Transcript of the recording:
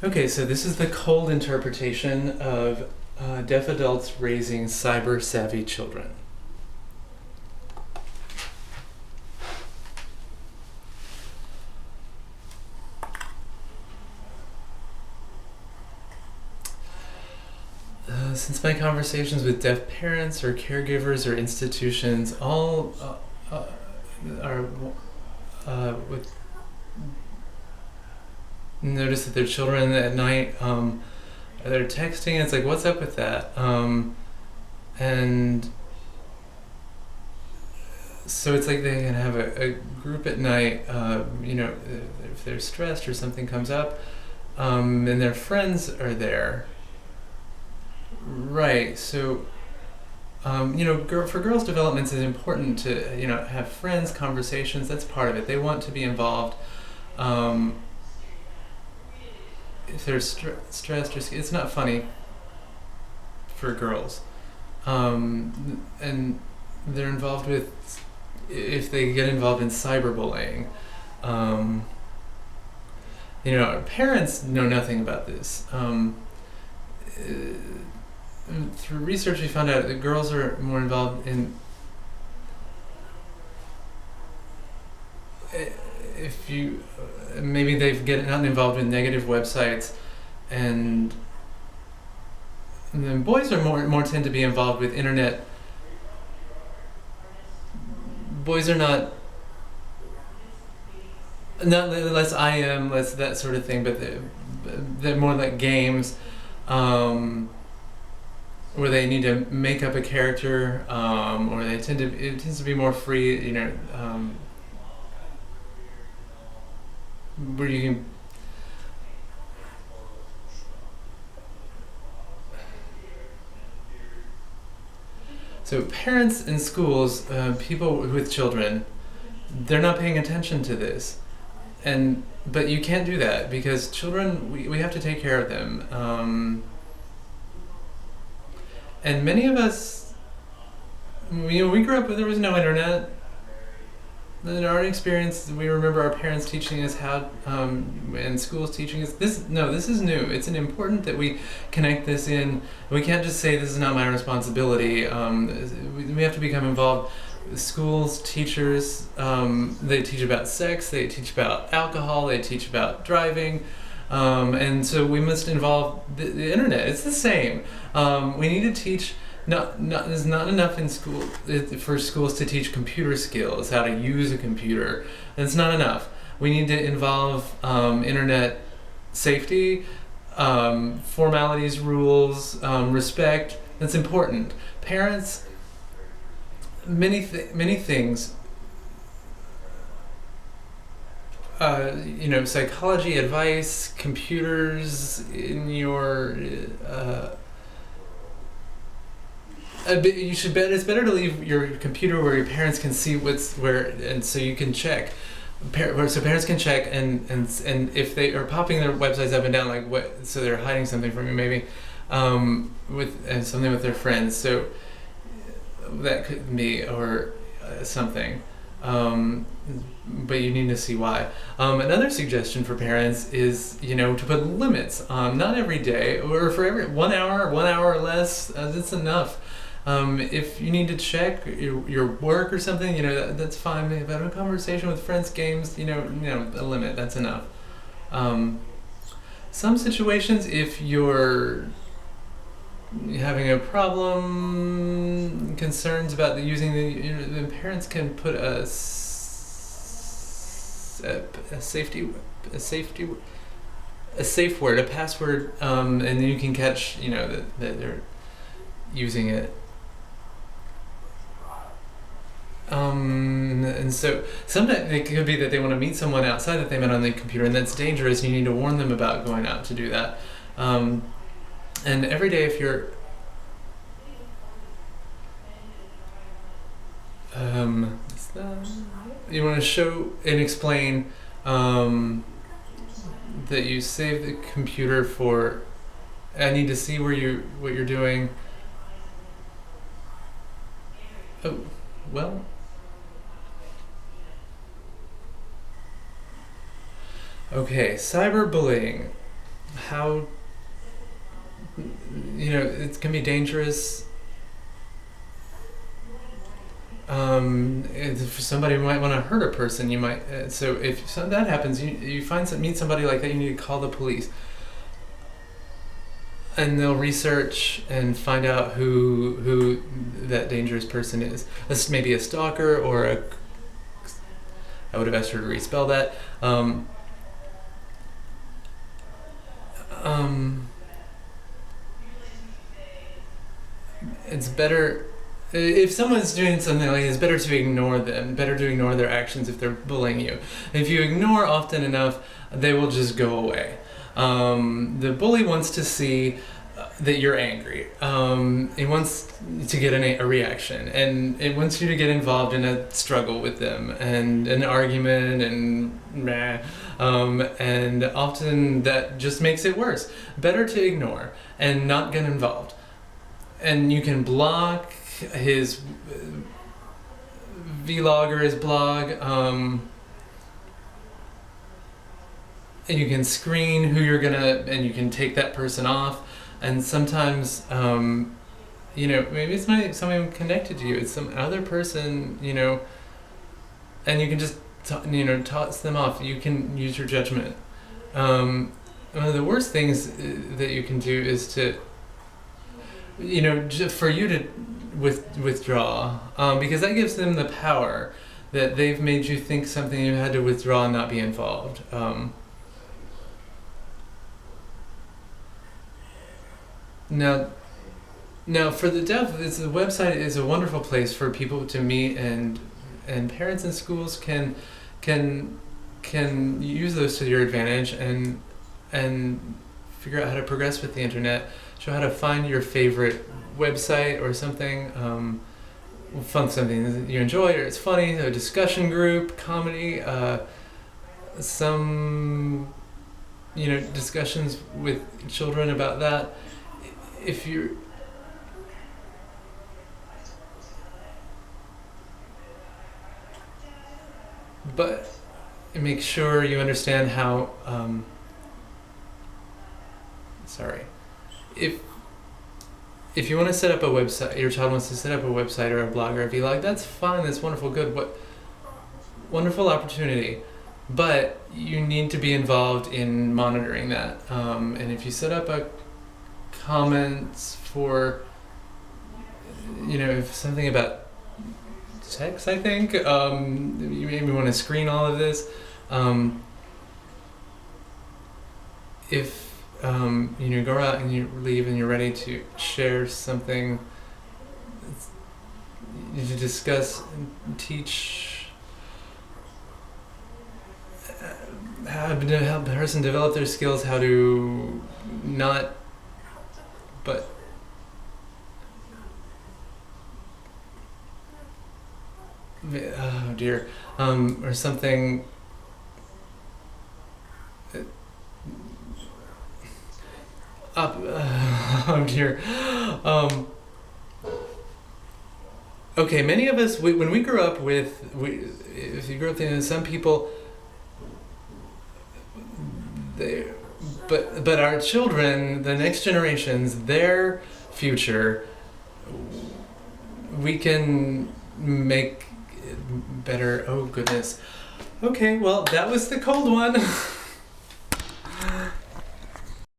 Okay, so this is the cold interpretation of deaf adults raising cyber-savvy children. Since my conversations with deaf parents or caregivers or institutions all are with notice that their children at night they're texting. It's like, what's up with that? And so it's like they can have a group at night. If they're stressed or something comes up, and their friends are there. Right. So, for girls' development, it's important to have friends, conversations. That's part of it. They want to be involved. If they're stressed, or it's not funny for girls, and they're involved with. If they get involved in cyberbullying, parents know nothing about this. Through research, we found out that girls are more involved in. If you maybe they've gotten involved in negative websites, and then boys are more tend to be involved with internet. Boys are not less IM, less that sort of thing, but they're more like games. Where they need to make up a character, or it tends to be more free, where you can. So parents in schools, people with children, they're not paying attention to this, but you can't do that because children, we have to take care of them. And many of us, we grew up, there was no internet. In our experience, we remember our parents teaching us how, and schools teaching us, this is new. It's important that we connect this in. We can't just say this is not my responsibility. We have to become involved. Schools, teachers, they teach about sex, they teach about alcohol, they teach about driving. And so we must involve the internet. It's the same. We need to teach. There's not enough in school for schools to teach computer skills, how to use a computer. It's not enough. We need to involve internet safety, formalities, rules, respect. That's important. Parents, many things. Psychology advice, computers in your. You should bet it's better to leave your computer where your parents can see and so you can check. So parents can check and if they are popping their websites up and down so they're hiding something from you maybe, with something with their friends. So that could be or something. But you need to see why. Another suggestion for parents is, to put limits. Not every day, or for every 1 hour or less, that's enough. If you need to check your work or something, that's fine. If having a conversation with friends, games, a limit, that's enough. Some situations, if you're having a problem, concerns about using the parents can put a safe word, a password, and then you can catch, that they're using it. And so sometimes it could be that they want to meet someone outside that they met on the computer, and that's dangerous. You need to warn them about going out to do that. And every day, if you're you want to show and explain that you save the computer for. I need to see what you're doing. Oh, well. Okay, cyberbullying. how, it can be dangerous. If somebody might want to hurt a person, you might. So if that happens, you meet somebody like that, you need to call the police, and they'll research and find out who that dangerous person is. This may be a stalker or a. I would have asked her to respell that. It's better. If someone's doing something like this, it's better to ignore them, better to ignore their actions if they're bullying you. If you ignore often enough, they will just go away. The bully wants to see that you're angry. It wants to get a reaction, and it wants you to get involved in a struggle with them, and an argument, and often that just makes it worse. Better to ignore and not get involved. And you can block his vlog or his blog, and you can screen who you're gonna, and you can take that person off. And sometimes, maybe it's not someone connected to you, it's some other person, and you can just, toss them off. You can use your judgment. One of the worst things that you can do is to, for you to withdraw, because that gives them the power that they've made you think something, you had to withdraw and not be involved. Now for the deaf, the website is a wonderful place for people to meet, and parents and schools can use those to your advantage, and figure out how to progress with the internet. Show how to find your favorite website or something, something that you enjoy or it's funny, a discussion group, comedy, some discussions with children about that. If you're but make sure you understand how if you want to set up a website, your child wants to set up a website or a blog or a vlog, that's fine, that's wonderful, good, what wonderful opportunity, but you need to be involved in monitoring that, and if you set up a comments for if something about sex, I think you maybe want to screen all of this. If go out and you leave and you're ready to share something to discuss and teach, how to help the person develop their skills, how to not, but oh dear, or something. Oh dear. Okay, many of us, when we grew up if you grew up in some people, but our children, the next generations, their future, we can make it better. Oh goodness. Okay, well, that was the cold one.